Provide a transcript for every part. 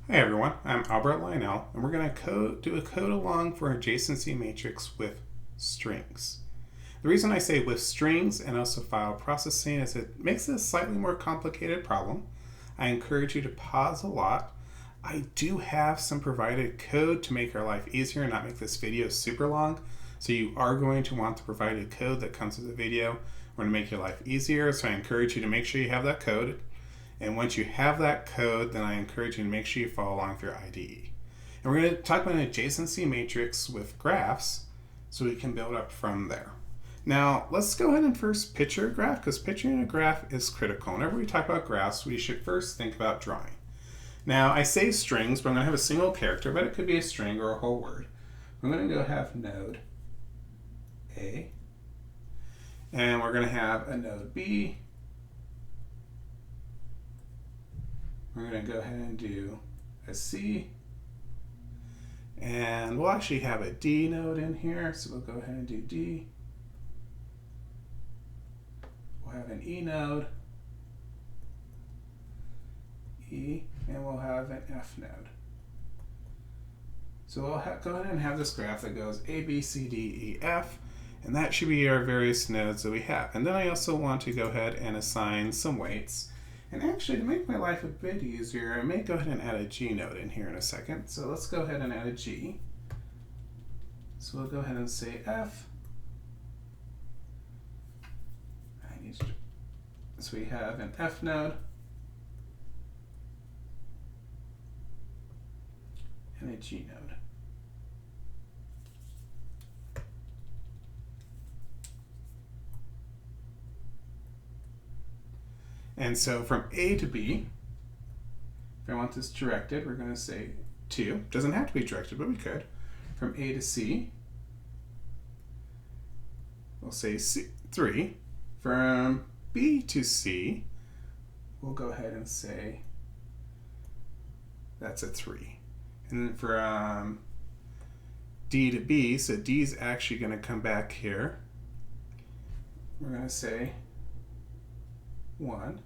Hi everyone, I'm Albert Lionel, and we're going to do a code along for an adjacency matrix with strings. The reason I say with strings and also file processing is it makes it a slightly more complicated problem. I encourage you to pause a lot. I do have some provided code to make our life easier and not make this video super long. So you are going to want the provided code that comes with the video. We're going to make your life easier, so I encourage you to make sure you have that code. And once you have that code, then I encourage you to make sure you follow along with your IDE. And we're going to talk about an adjacency matrix with graphs so we can build up from there. Now, let's go ahead and first picture a graph, because picturing a graph is critical. Whenever we talk about graphs, we should first think about drawing. Now, I say strings, but I'm going to have a single character, but it could be a string or a whole word. I'm going to go have node A, and we're going to have a node B. We're going to go ahead and do a C, and we'll actually have a D node in here, so we'll go ahead and do D. We'll have an E node, E, and we'll have an F node. So we'll go ahead and have this graph that goes A, B, C, D, E, F, and that should be our various nodes that we have. And then I also want to go ahead and assign some weights. And actually, to make my life a bit easier, I may go ahead and add a G node in here in a second. So let's go ahead and add a G. So we'll go ahead and say F. So we have an F node and a G node. And so from A to B, if I want this directed, we're going to say 2. Doesn't have to be directed, but we could. From A to C, we'll say 3. From B to C, we'll go ahead and say that's a 3. And then from D to B, so D is actually going to come back here. We're going to say 1.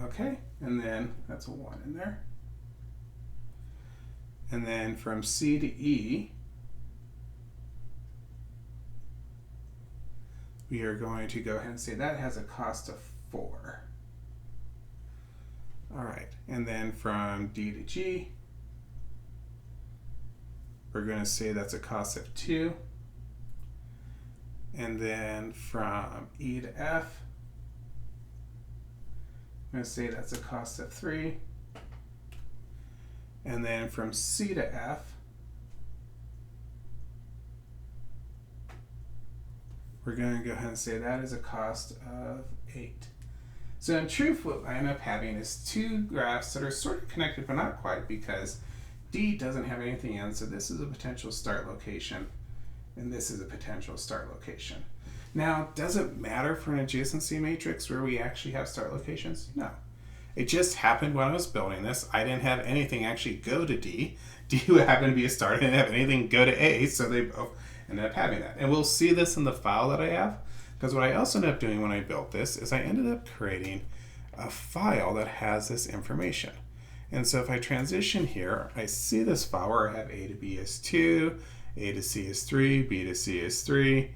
Okay, and then that's a 1 in there. And then from C to E, we are going to go ahead and say that has a cost of 4. All right, and then from D to G, we're going to say that's a cost of 2. And then from E to F, I'm going to say that's a cost of 3. And then from C to F, we're going to go ahead and say that is a cost of 8. So in truth, what I end up having is 2 graphs that are sort of connected, but not quite, because D doesn't have anything in, so this is a potential start location, and this is a potential start location. Now, does it matter for an adjacency matrix where we actually have start locations? No. It just happened when I was building this. I didn't have anything actually go to D. D happened to be a start. I didn't have anything go to A, so they both ended up having that. And we'll see this in the file that I have, because what I also ended up doing when I built this is I ended up creating a file that has this information. And so if I transition here, I see this file where I have A to B is 2, A to C is 3, B to C is 3.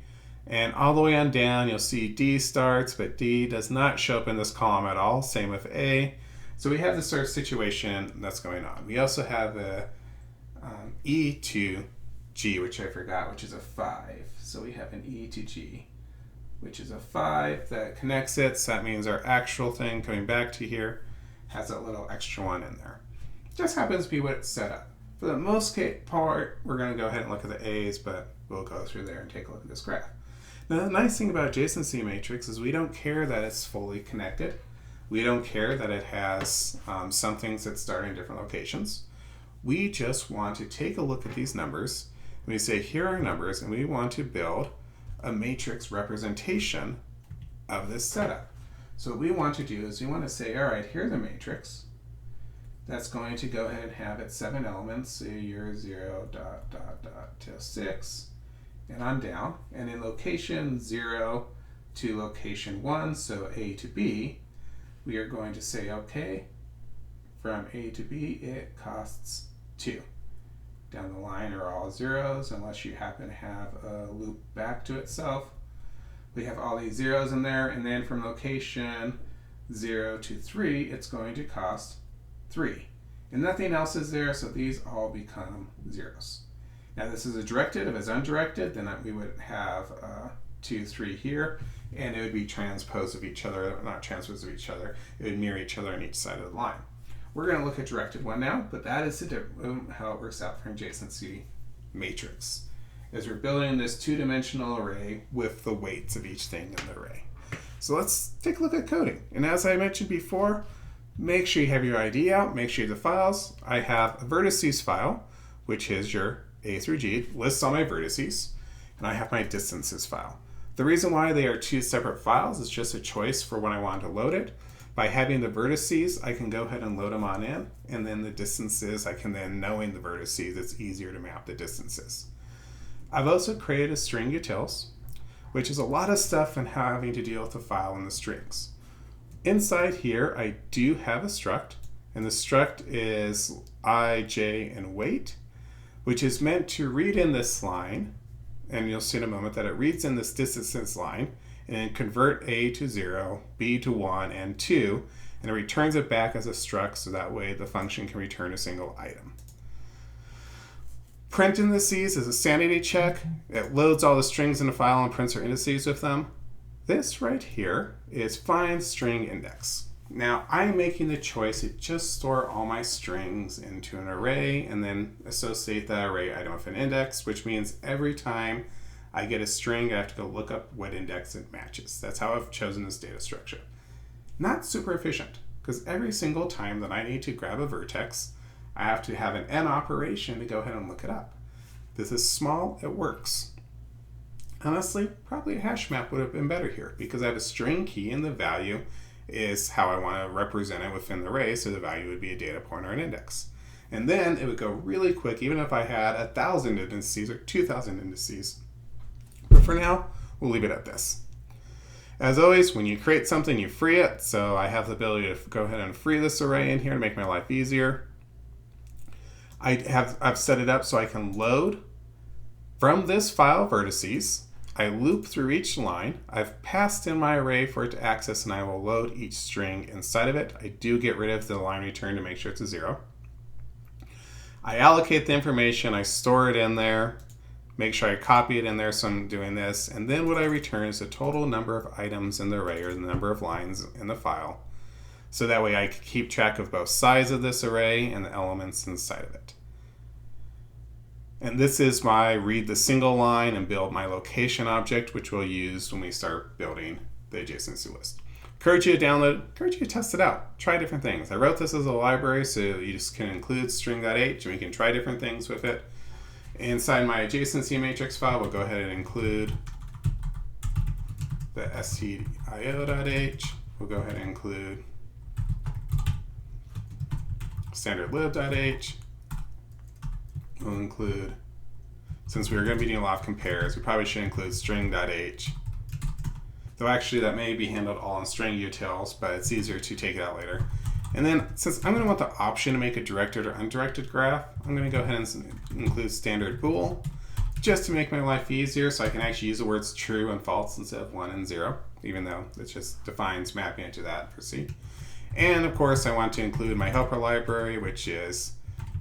And all the way on down, you'll see D starts, but D does not show up in this column at all. Same with A. So we have this sort of situation that's going on. We also have a E to G, which I forgot, which is a 5. So we have an E to G, which is a 5 that connects it. So that means our actual thing coming back to here has a little extra 1 in there. Just happens to be what it's set up. For the most part, we're going to go ahead and look at the A's, but we'll go through there and take a look at this graph. Now, the nice thing about adjacency matrix is we don't care that it's fully connected. We don't care that it has some things that start in different locations. We just want to take a look at these numbers, and we say, here are numbers, and we want to build a matrix representation of this setup. So what we want to do is we want to say, all right, here's a matrix that's going to go ahead and have its 7 elements, so you're 0, ... till 6. And on down, and in location 0 to location 1, so A to B, we are going to say, okay, from A to B, it costs 2. Down the line are all zeros unless you happen to have a loop back to itself. We have all these zeros in there, and then from location 0 to 3, it's going to cost 3. And nothing else is there, so these all become zeros. Now this is a directed. If it's undirected, then we would have 2, 3 here, and it would be transposed of each other, not transposed of each other. It would mirror each other on each side of the line. We're going to look at directed one now, but that is how it works out for adjacency matrix. As we're building this two-dimensional array with the weights of each thing in the array. So let's take a look at coding. And as I mentioned before, make sure you have your ID out, make sure you have the files. I have a vertices file, which is your A through G, lists all my vertices, and I have my distances file. The reason why they are two separate files is just a choice for when I want to load it. By having the vertices, I can go ahead and load them on in, and then the distances, I can then, knowing the vertices, it's easier to map the distances. I've also created a string utils, which is a lot of stuff in having to deal with the file and the strings. Inside here, I do have a struct, and the struct is I, J, and weight, which is meant to read in this line, and you'll see in a moment that it reads in this distances line, and then convert A to 0, B to 1, and 2, and it returns it back as a struct, so that way the function can return a single item. Print indices is a sanity check. It loads all the strings in a file and prints our indices with them. This right here is find string index. Now I'm making the choice to just store all my strings into an array and then associate that array item with an index, which means every time I get a string, I have to go look up what index it matches. That's how I've chosen this data structure. Not super efficient, because every single time that I need to grab a vertex, I have to have an n operation to go ahead and look it up. This is small, it works. Honestly, probably a hash map would have been better here, because I have a string key and the value is how I want to represent it within the array, so the value would be a data point or an index. And then it would go really quick, even if I had 1,000 indices or 2,000 indices. But for now, we'll leave it at this. As always, when you create something, you free it. So I have the ability to go ahead and free this array in here to make my life easier. I've set it up so I can load from this file vertices. I loop through each line. I've passed in my array for it to access, and I will load each string inside of it. I do get rid of the line return to make sure it's a 0. I allocate the information, I store it in there. Make sure I copy it in there, so I'm doing this. And then what I return is the total number of items in the array, or the number of lines in the file. So that way I can keep track of both sides of this array and the elements inside of it. And this is my read the single line and build my location object, which we'll use when we start building the adjacency list. Encourage you to download, encourage you to test it out. Try different things. I wrote this as a library, so you just can include string.h and we can try different things with it. Inside my adjacency matrix file, we'll go ahead and include the stdio.h. We'll go ahead and include standardlib.h. We'll include, since we're going to be doing a lot of compares, we probably should include string.h. Though actually that may be handled all in string utils, but it's easier to take it out later. And then, since I'm going to want the option to make a directed or undirected graph, I'm going to go ahead and include standard bool, just to make my life easier, so I can actually use the words true and false instead of 1 and 0, even though it just defines mapping into that for C. And of course, I want to include my helper library, which is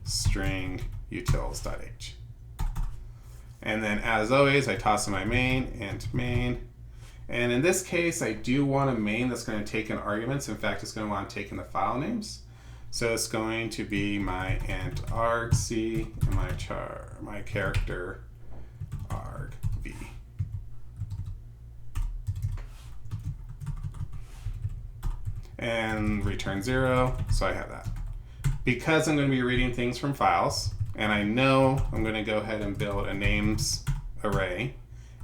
string utils.h. And then, as always, I toss in my main, int main. And in this case, I do want a main that's going to take in arguments. In fact, it's going to want to take in the file names. So it's going to be my int argc and my character argv. And return 0, so I have that. Because I'm going to be reading things from files, and I know I'm going to go ahead and build a names array,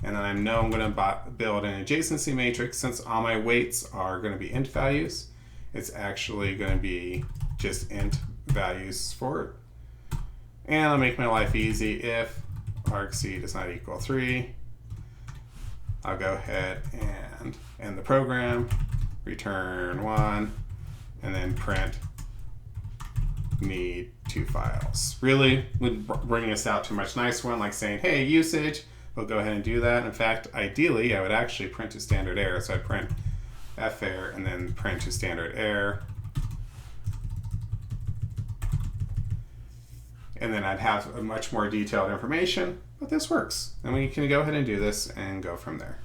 and then I know I'm going to build an adjacency matrix. Since all my weights are going to be int values, it's actually going to be just int values for it. And I'll make my life easy. If argc does not equal 3, I'll go ahead and end the program, return 1, and then print need 2 files. Really would bring us out to a much nicer one, like saying, hey, usage, we'll go ahead and do that. In fact, ideally, I would actually print to standard error. So I'd print ferr and then print to standard error. And then I'd have a much more detailed information, but this works. And we can go ahead and do this and go from there.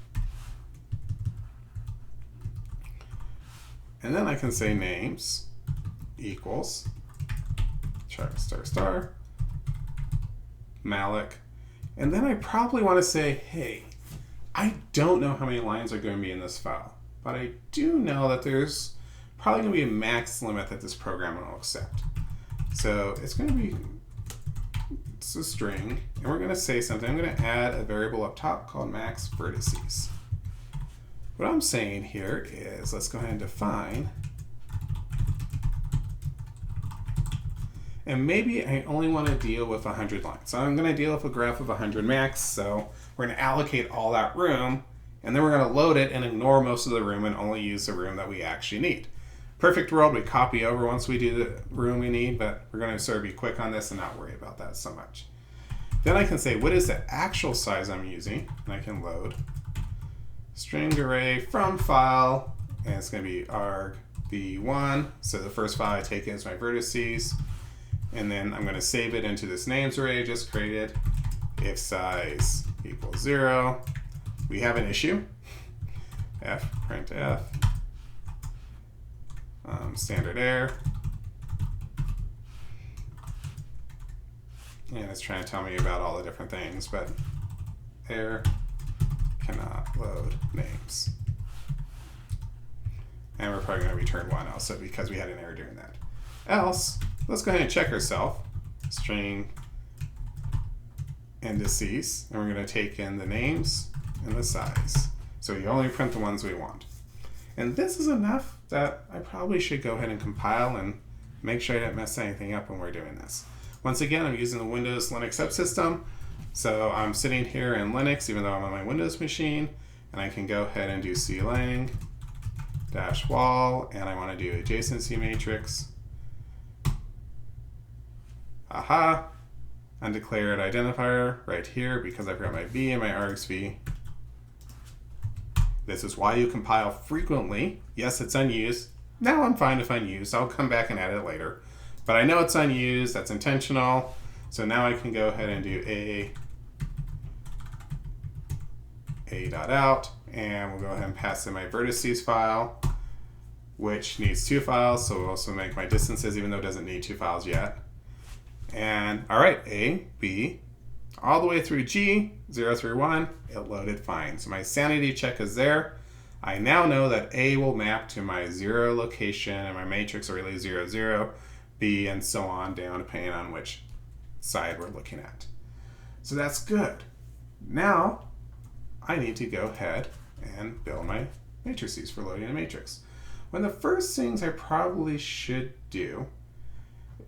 And then I can say names equals char star star malloc. And then I probably want to say, hey, I don't know how many lines are going to be in this file, but I do know that there's probably going to be a max limit that this program will accept. So it's going to be a string, and we're going to say something. I'm going to add a variable up top called max vertices. What I'm saying here is, let's go ahead and define, and maybe I only want to deal with 100 lines. So I'm going to deal with a graph of 100 max, so we're going to allocate all that room, and then we're going to load it and ignore most of the room and only use the room that we actually need. Perfect world, we copy over once we do the room we need, but we're going to sort of be quick on this and not worry about that so much. Then I can say, what is the actual size I'm using? And I can load string array from file, and it's going to be argv1. So the first file I take in is my vertices, and then I'm going to save it into this names array I just created. If size equals 0, we have an issue. Printf standard error, and it's trying to tell me about all the different things, but error cannot load names. And we're probably going to return 1 also because we had an error doing that. Else, let's go ahead and check ourselves. String indices, and we're going to take in the names and the size. So we only print the ones we want. And this is enough that I probably should go ahead and compile and make sure I don't mess anything up when we're doing this. Once again, I'm using the Windows Linux subsystem. So I'm sitting here in Linux, even though I'm on my Windows machine, and I can go ahead and do clang -wall, and I want to do adjacency matrix. Aha, undeclared identifier right here because I've got my v and my argsv. This is why you compile frequently. Yes, it's unused. Now I'm fine if unused. I'll come back and add it later. But I know it's unused. That's intentional. So now I can go ahead and do a.out, and we'll go ahead and pass in my vertices file, which needs 2 files. So we'll also make my distances, even though it doesn't need 2 files yet. And all right, A, B, all the way through G, 0 through 1, it loaded fine. So my sanity check is there. I now know that A will map to my 0 location, and my matrix are really 0, 0, B, and so on down, depending on which side we're looking at. So that's good. Now I need to go ahead and build my matrices for loading a matrix. One of the first things I probably should do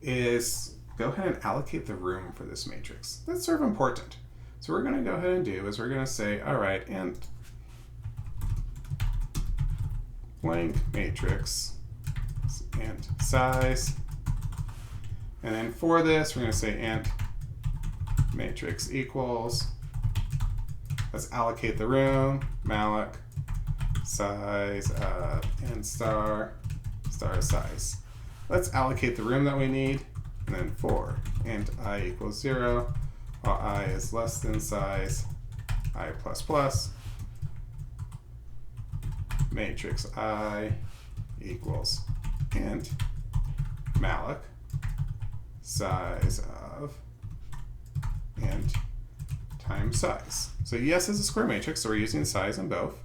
is go ahead and allocate the room for this matrix. That's sort of important. So what we're going to go ahead and do is we're going to say, all right, int blank matrix, int size, and then for this we're going to say int matrix equals, let's allocate the room, malloc size of n star size. Let's allocate the room that we need, and then for int I equals 0, while I is less than size I plus plus, matrix I equals int malloc size of int times size. So yes, it's a square matrix, so we're using size in both.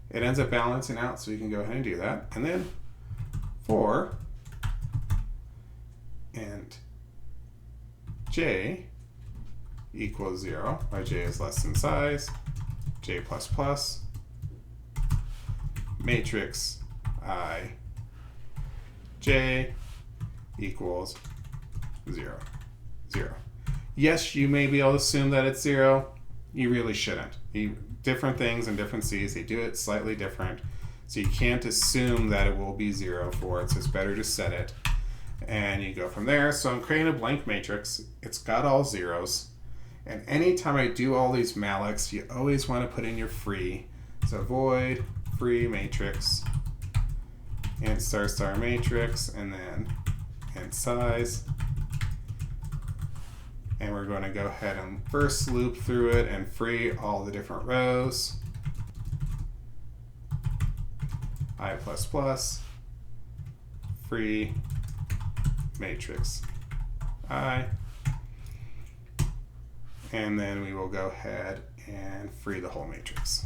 It ends up balancing out, so we can go ahead and do that. And then for int j equals 0, while j is less than size, j plus plus, matrix I j equals 0, 0. Yes, you may be able to assume that it's 0. You really shouldn't. Different things in different Cs, they do it slightly different. So you can't assume that it will be 0 for it, so it's better to set it. And you go from there. So I'm creating a blank matrix. It's got all zeros. And anytime I do all these mallocs, you always want to put in your free. So void free matrix, int star star matrix, and then int size. And we're going to go ahead and first loop through it and free all the different rows. I++, free matrix I. And then we will go ahead and free the whole matrix.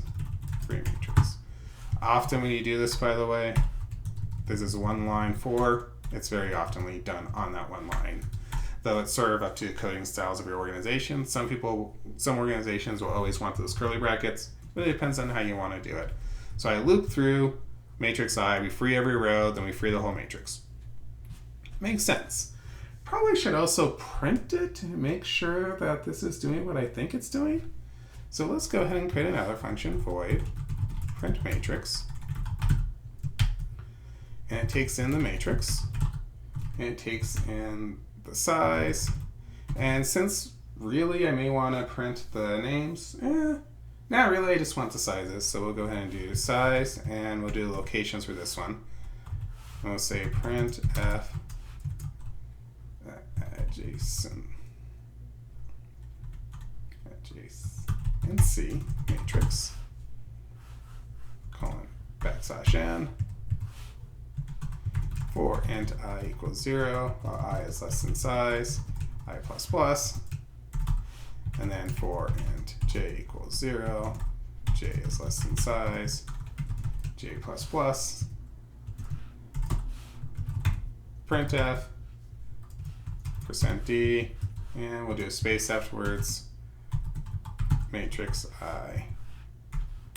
Free matrix. Often when you do this, by the way, this is one line for, it's very oftenly done on that one line. Though it's sort of up to coding styles of your organization. Some organizations will always want those curly brackets. It really depends on how you want to do it. So I loop through matrix I, we free every row, then we free the whole matrix. Makes sense. Probably should also print it to make sure that this is doing what I think it's doing. So let's go ahead and create another function, void print matrix. And it takes in the matrix. And it takes in the size. And since really I may want to print the names, not really, I just want the sizes. So we'll go ahead and do size, and we'll do the locations for this one. And we'll say print f adjacency matrix, colon \n for int I equals 0, while I is less than size, I++, and then for int j equals 0, j is less than size, j++, printf, %d, and we'll do a space afterwards, matrix I,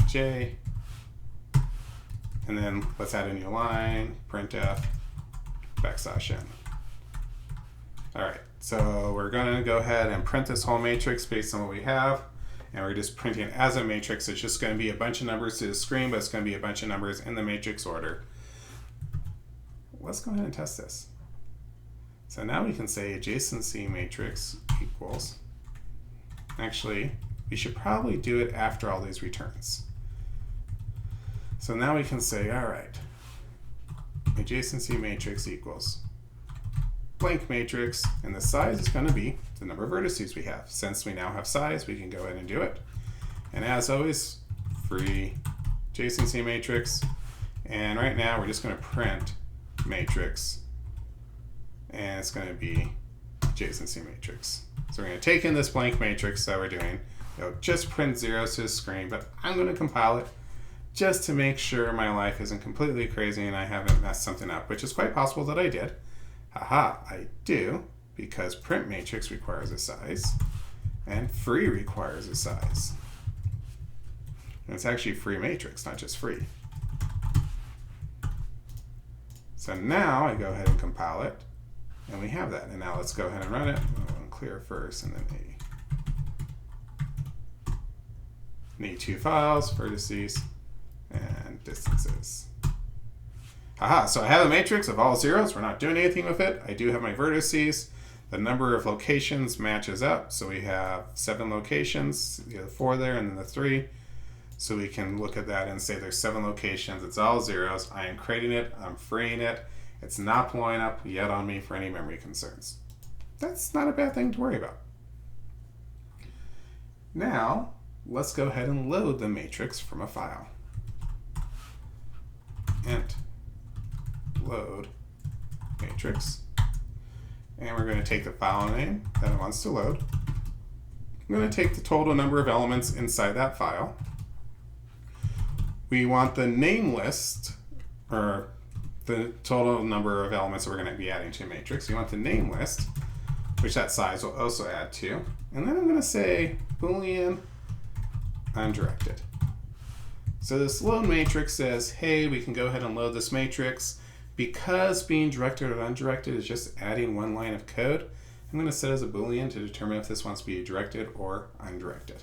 j, and then let's add a new line, printf, \n. All right, so we're gonna go ahead and print this whole matrix based on what we have, and we're just printing it as a matrix. It's just gonna be a bunch of numbers to the screen, but it's gonna be a bunch of numbers in the matrix order. Let's go ahead and test this. So now we can say adjacency matrix equals, actually, we should probably do it after all these returns. So now we can say, all right, adjacency matrix equals blank matrix, and the size is going to be the number of vertices we have. Since we now have size, we can go ahead and do it. And as always, free adjacency matrix. And right now we're just going to print matrix, and it's going to be adjacency matrix. So we're going to take in this blank matrix that we're doing. It'll just print zeros to the screen, but I'm going to compile it just to make sure my life isn't completely crazy and I haven't messed something up, which is quite possible that I did. Haha, I do, because print matrix requires a size and free requires a size. And it's actually free matrix, not just free. So now I go ahead and compile it, and we have that. And now let's go ahead and run it. I'll clear first, and then need two files, vertices, and distances. Haha, so I have a matrix of all zeros. We're not doing anything with it. I do have my vertices. The number of locations matches up. So we have 7 locations, the 4 there and then the 3. So we can look at that and say there's 7 locations. It's all zeros. I am creating it. I'm freeing it. It's not blowing up yet on me for any memory concerns. That's not a bad thing to worry about. Now, let's go ahead and load the matrix from a file. Int load matrix. And we're going to take the file name that it wants to load. I'm going to take the total number of elements inside that file. We want the name list, or the total number of elements that we're going to be adding to a matrix. You want the name list, which that size will also add to. And then I'm going to say Boolean undirected. So this load matrix says, hey, we can go ahead and load this matrix. Because being directed or undirected is just adding one line of code, I'm going to set as a Boolean to determine if this wants to be directed or undirected.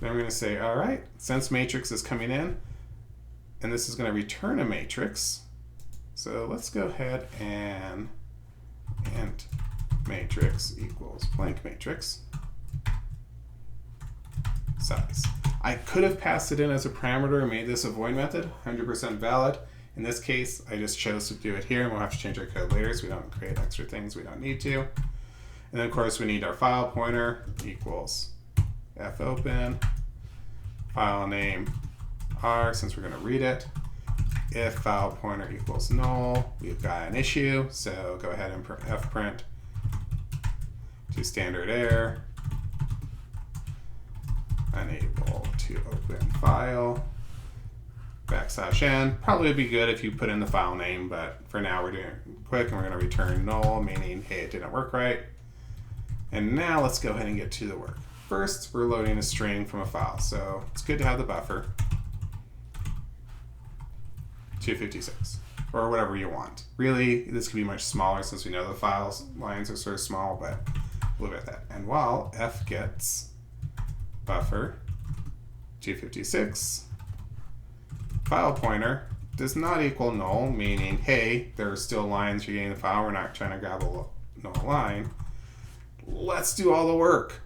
Then we're going to say, all right, since matrix is coming in, and this is going to return a matrix, So let's go ahead and int matrix equals blank matrix size. I could have passed it in as a parameter and made this a void method, 100% valid. In this case, I just chose to do it here, and we'll have to change our code later so we don't create extra things we don't need to. And then of course we need our file pointer equals fopen, file name r, since we're going to read it. If file pointer equals null, we've got an issue, so go ahead and fprint to standard error, unable to open file, \n. Probably would be good if you put in the file name, but for now we're doing it quick and we're going to return null, meaning, hey, it didn't work right. And now let's go ahead and get to the work. First, we're loading a string from a file, so it's good to have the buffer, 256, or whatever you want. Really, this could be much smaller since we know the file lines are sort of small, but we'll leave it at that. And while f gets buffer 256, file pointer does not equal null, meaning, hey, there are still lines you're getting the file, we're not trying to grab a null line. Let's do all the work.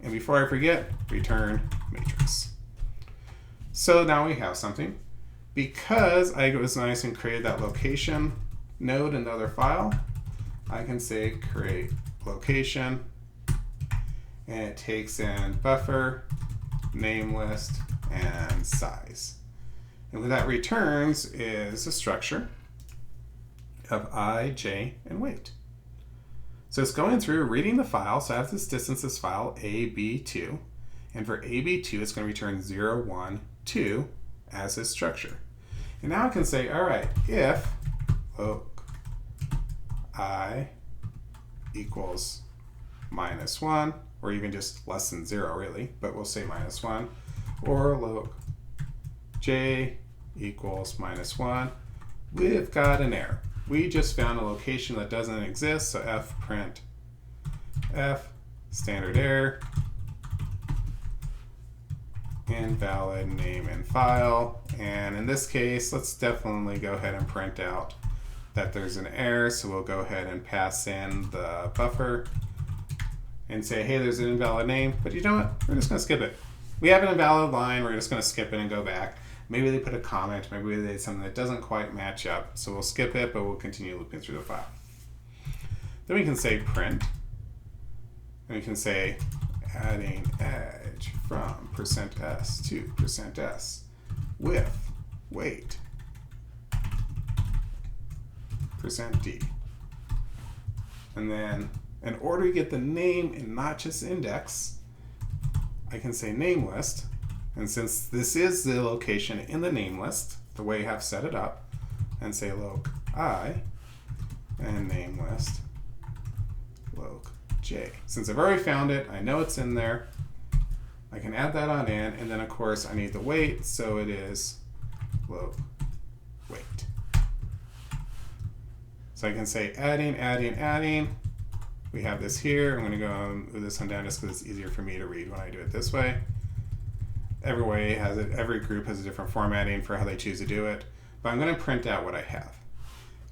And before I forget, return matrix. So now we have something. Because I was nice and created that location node in the other file, I can say create location, and it takes in buffer, name list, and size. And what that returns is a structure of I, j, and weight. So it's going through, reading the file, so I have this distance, this file, AB2, and for AB2 it's going to return 0, 1, 2 as its structure. And now I can say, all right, if loc I equals -1, or even just less than 0 really, but we'll say -1, or loc j equals -1, we've got an error. We just found a location that doesn't exist, so fprint f standard error, invalid name and file. And in this case, let's definitely go ahead and print out that there's an error, so we'll go ahead and pass in the buffer and say, hey, there's an invalid name, but you know what? We're just going to skip it. We have an invalid line, we're just going to skip it and go back. Maybe they put a comment, maybe they did something that doesn't quite match up, so we'll skip it, but we'll continue looping through the file. Then we can say print, and we can say adding edge from %s to %s with weight %d. And then in order to get the name and not just index, I can say name list. And since this is the location in the name list, the way you have set it up, and say loc I and name list loc j. Since I've already found it, I know it's in there, I can add that on in, and then of course I need the weight, so it is loc weight. So I can say adding. We have this here. I'm going to go and move this one down just because it's easier for me to read when I do it this way. Every group has a different formatting for how they choose to do it, but I'm going to print out what I have.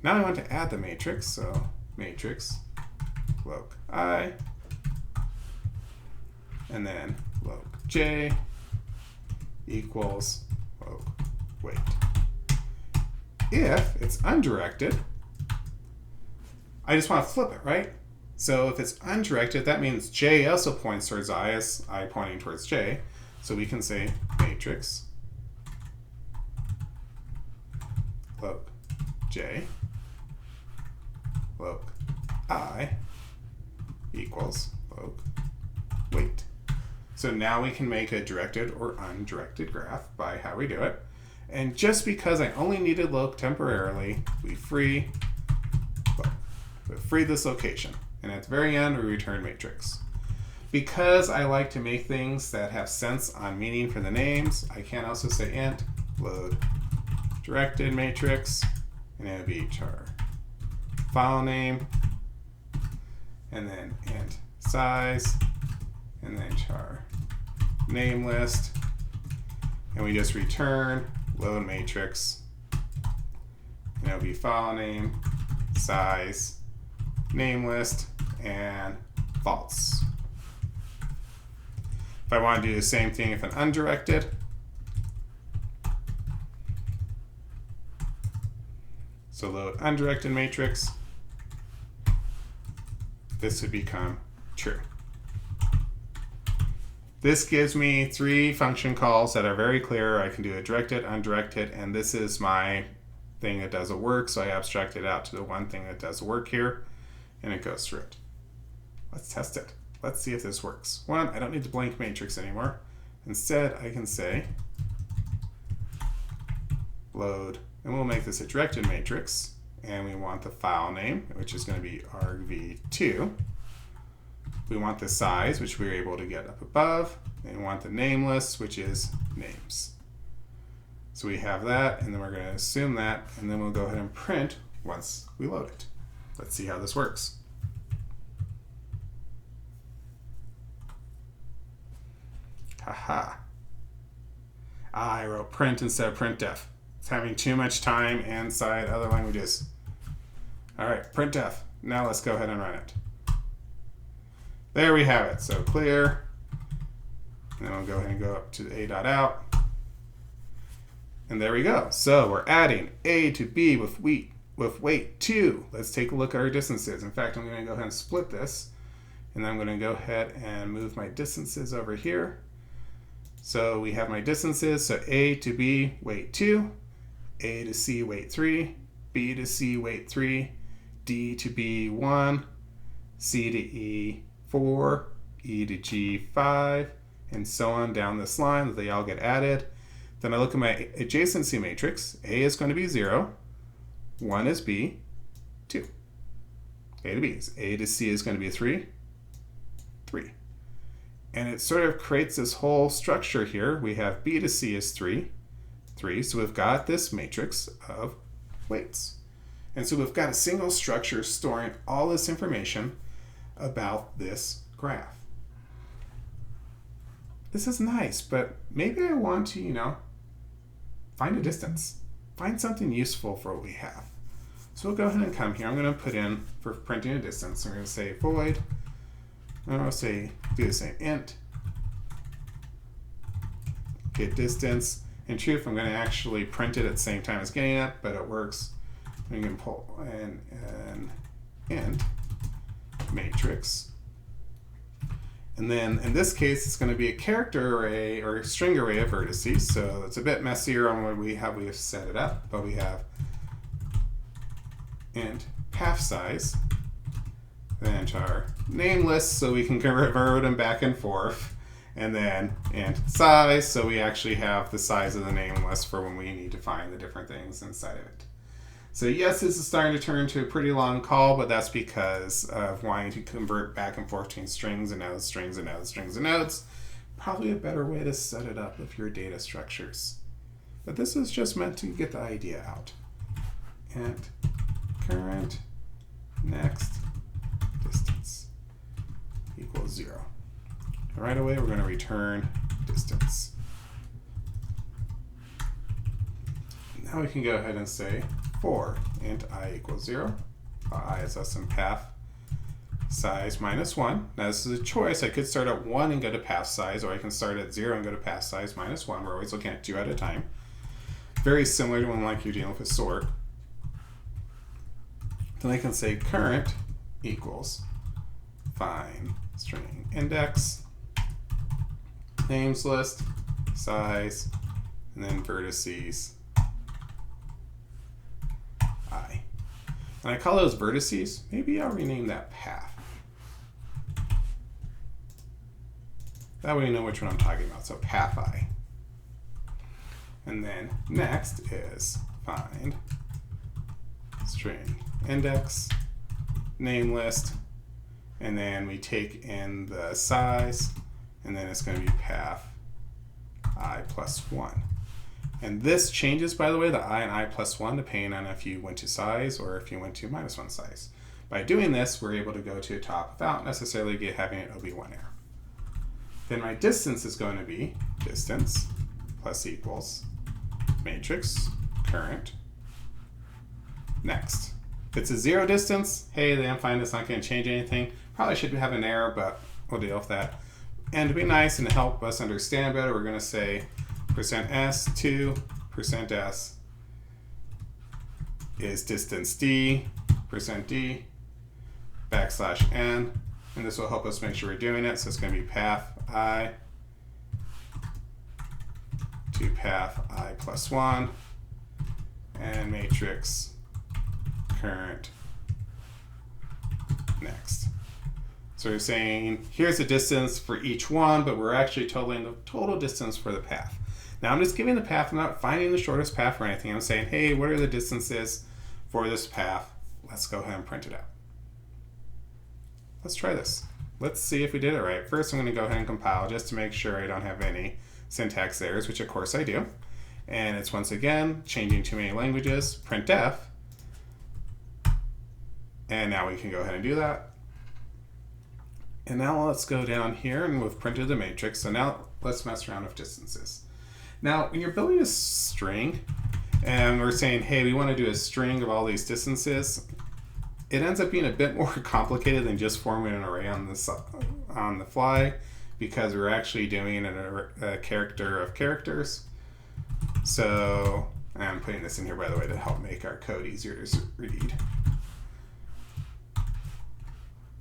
Now I want to add the matrix, so matrix loc I, and then loc j equals loc weight. If it's undirected, I just want to flip it, right? So if it's undirected, that means j also points towards I, as I pointing towards j. So we can say matrix loc j loc I equals loc weight. So now we can make a directed or undirected graph by how we do it. And just because I only needed loc temporarily, we free this location. And at the very end, we return matrix. Because I like to make things that have sense on meaning for the names, I can also say int load directed matrix, and it would be char file name, and then int size, and then char name list, and we just return load matrix and it'll be file name, size, name list, and false. If I want to do the same thing if an undirected, so load undirected matrix, this would become true. This gives me 3 function calls that are very clear. I can do a directed, undirected, and this is my thing that does a work, so I abstract it out to the one thing that does work here, and it goes through it. Let's test it. Let's see if this works. 1, I don't need the blank matrix anymore. Instead, I can say load, and we'll make this a directed matrix, and we want the file name, which is going to be argv2. We want the size, which we were able to get up above, and we want the name list, which is names. So we have that, and then we're going to assume that, and then we'll go ahead and print once we load it. Let's see how this works. Haha. I wrote print instead of printf. It's having too much time inside other languages. All right, printf. Now let's go ahead and run it. There we have it. So clear. And then we'll go ahead and go up to the a.out. And there we go. So we're adding a to b with weight 2. Let's take a look at our distances. In fact, I'm going to go ahead and split this. And then I'm going to go ahead and move my distances over here. So we have my distances. So a to b, weight 2. A to c, weight 3. B to c, weight 3. D to b, 1. C to e, 4, E to G, 5, and so on down this line. They all get added. Then I look at my adjacency matrix. A is going to be 0, 1 is B, 2. A to B is A to C is going to be 3, 3. And it sort of creates this whole structure here. We have B to C is 3, 3. So we've got this matrix of weights. And so we've got a single structure storing all this information about this graph. This is nice, but maybe I want to, find a distance. Find something useful for what we have. So we'll go ahead and come here. I'm going to put in, for printing a distance, I'm going to say void, and I'll say, do the same, int, get distance. In truth, I'm going to actually print it at the same time as getting it, but it works. We can pull an int matrix. And then in this case, it's going to be a character array or a string array of vertices. So it's a bit messier on what we have set it up, but we have int path size, then our name list, so we can convert them back and forth, and then int size, so we actually have the size of the name list for when we need to find the different things inside of it. So yes, this is starting to turn into a pretty long call, but that's because of wanting to convert back and forth between strings and nodes, strings and nodes, strings and nodes. Probably a better way to set it up with your data structures. But this is just meant to get the idea out. Int current next distance equals 0. And right away, we're going to return distance. Now we can go ahead and say for int I equals 0, I is less than path size minus 1. Now this is a choice. I could start at 1 and go to path size, or I can start at 0 and go to path size minus 1. We're always looking at 2 at a time. Very similar to when like you're dealing with a sort. Then I can say current equals find string index, names list, size, and then vertices I. And I call those vertices. Maybe I'll rename that path. That way you know which one I'm talking about. So path I. And then next is find string index, name list, and then we take in the size, and then it's going to be path I plus 1. And this changes, by the way, the I and I plus 1, depending on if you went to size or if you went to minus 1 size. By doing this, we're able to go to a top without necessarily having an OB1 error. Then my distance is going to be distance plus equals matrix current Next. If it's a zero distance, hey, then fine, it's not going to change anything. Probably should have an error, but we'll deal with that. And to be nice and to help us understand better, we're going to say %s to %s is distance d, %d, \n, and this will help us make sure we're doing it. So it's going to be path I to path I plus 1, and matrix current next. So we're saying here's the distance for each one, but we're actually totaling the total distance for the path. Now I'm just giving the path, I'm not finding the shortest path or anything. I'm saying, hey, what are the distances for this path? Let's go ahead and print it out. Let's try this. Let's see if we did it right. First, I'm going to go ahead and compile just to make sure I don't have any syntax errors, which of course I do. And it's once again changing too many languages, printf. And now we can go ahead and do that. And now let's go down here and we've printed the matrix. So now let's mess around with distances. Now, when you're building a string and we're saying, hey, we want to do a string of all these distances, it ends up being a bit more complicated than just forming an array on the fly, because we're actually doing a character of characters. So I'm putting this in here, by the way, to help make our code easier to read.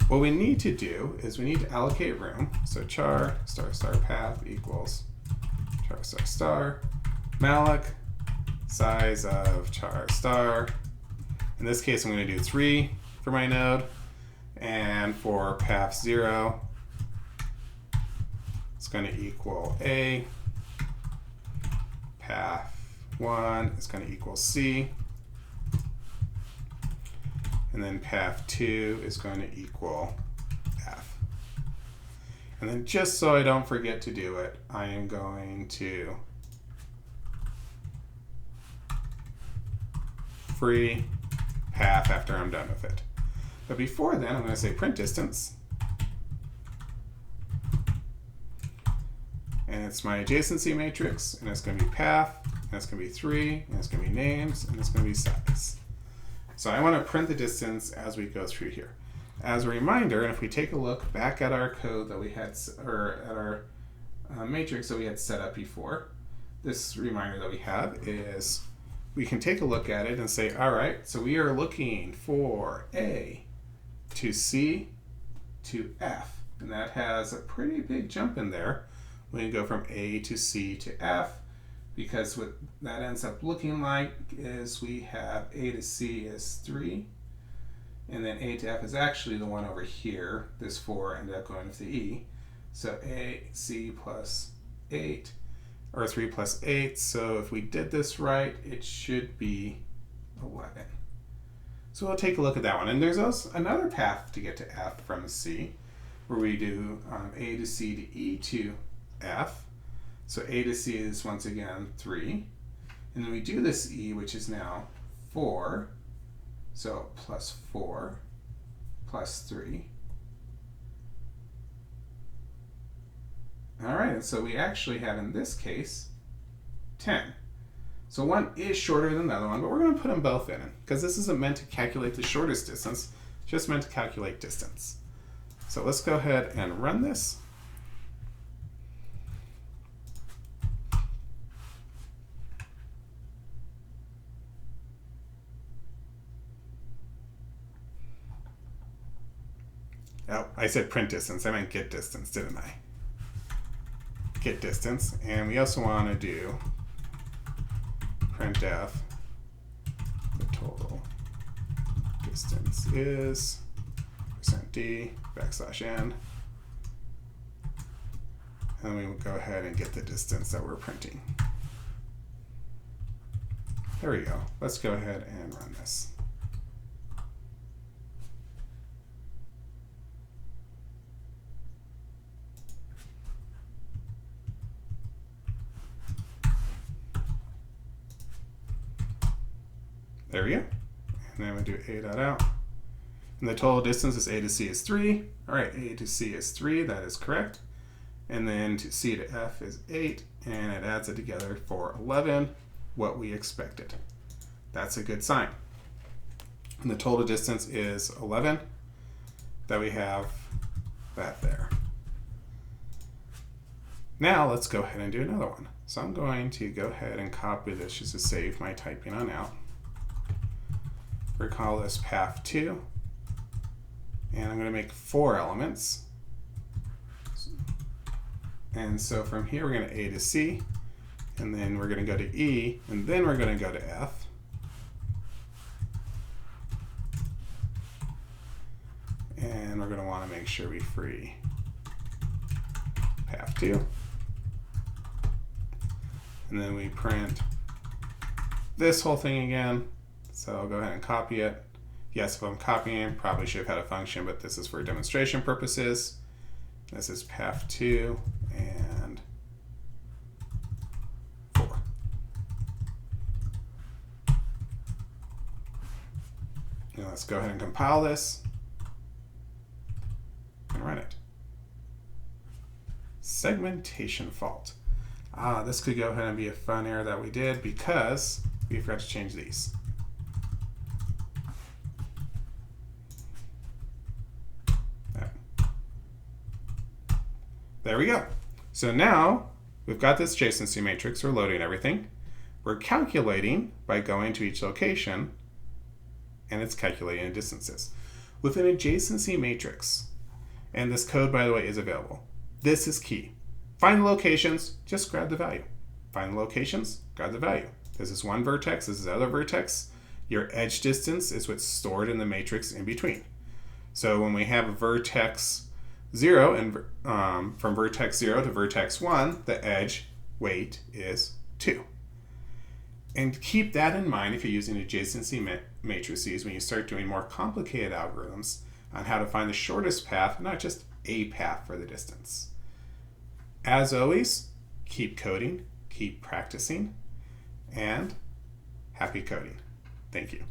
What we need to do is we need to allocate room. So char star star path equals char star star malloc size of char star. In this case, I'm going to do 3 for my node, and for path 0, it's going to equal A. Path 1 is going to equal C. And then path 2 is going to equal F. And then just so I don't forget to do it, I am going to free path after I'm done with it. But before then, I'm going to say print distance. And it's my adjacency matrix, and it's going to be path, and it's going to be 3, and it's going to be names, and it's going to be size. So I want to print the distance as we go through here. As a reminder, and if we take a look back at our code that we had, or at our matrix that we had set up before, this reminder that we have is we can take a look at it and say, all right, so we are looking for A to C to F, and that has a pretty big jump in there. We can go from A to C to F, because what that ends up looking like is we have A to C is 3, and then A to F is actually the one over here. This 4 ended up going with the E. So A, C plus 8, or 3 plus 8. So if we did this right, it should be 11. So we'll take a look at that one. And there's also another path to get to F from C, where we do A to C to E to F. So A to C is once again 3. And then we do this E, which is now 4. So plus 4 plus 3. All right, and so we actually have in this case 10. So one is shorter than the other one, but we're going to put them both in because this isn't meant to calculate the shortest distance, it's just meant to calculate distance. So let's go ahead and run this. Oh, I said print distance. I meant get distance, didn't I? Get distance. And we also want to do printf. The total distance is %d \n. And then we will go ahead and get the distance that we're printing. There we go. Let's go ahead and run this. There we go. And then we do a.out. And the total distance is A to C is 3. All right, A to C is 3. That is correct. And then to C to F is 8. And it adds it together for 11, what we expected. That's a good sign. And the total distance is 11. That we have that there. Now let's go ahead and do another one. So I'm going to go ahead and copy this just to save my typing on out. We're going to call this path 2. And I'm going to make 4 elements. And so from here we're going to A to C, and then we're going to go to E, and then we're going to go to F. And we're going to want to make sure we free path 2. And then we print this whole thing again. So I'll go ahead and copy it. Yes, if I'm copying, probably should have had a function, but this is for demonstration purposes. This is path 2 and 4. Now let's go ahead and compile this and run it. Segmentation fault. This could go ahead and be a fun error that we did because we forgot to change these. There we go. So now we've got this adjacency matrix. We're loading everything. We're calculating by going to each location, and it's calculating the distances. With an adjacency matrix, and this code, by the way, is available. This is key. Find the locations, just grab the value. Find the locations, grab the value. This is one vertex, this is the other vertex. Your edge distance is what's stored in the matrix in between. So when we have a vertex 0, and from vertex 0 to vertex 1, the edge weight is 2. And keep that in mind if you're using adjacency matrices when you start doing more complicated algorithms on how to find the shortest path, not just a path for the distance. As always, keep coding, keep practicing, and happy coding. Thank you.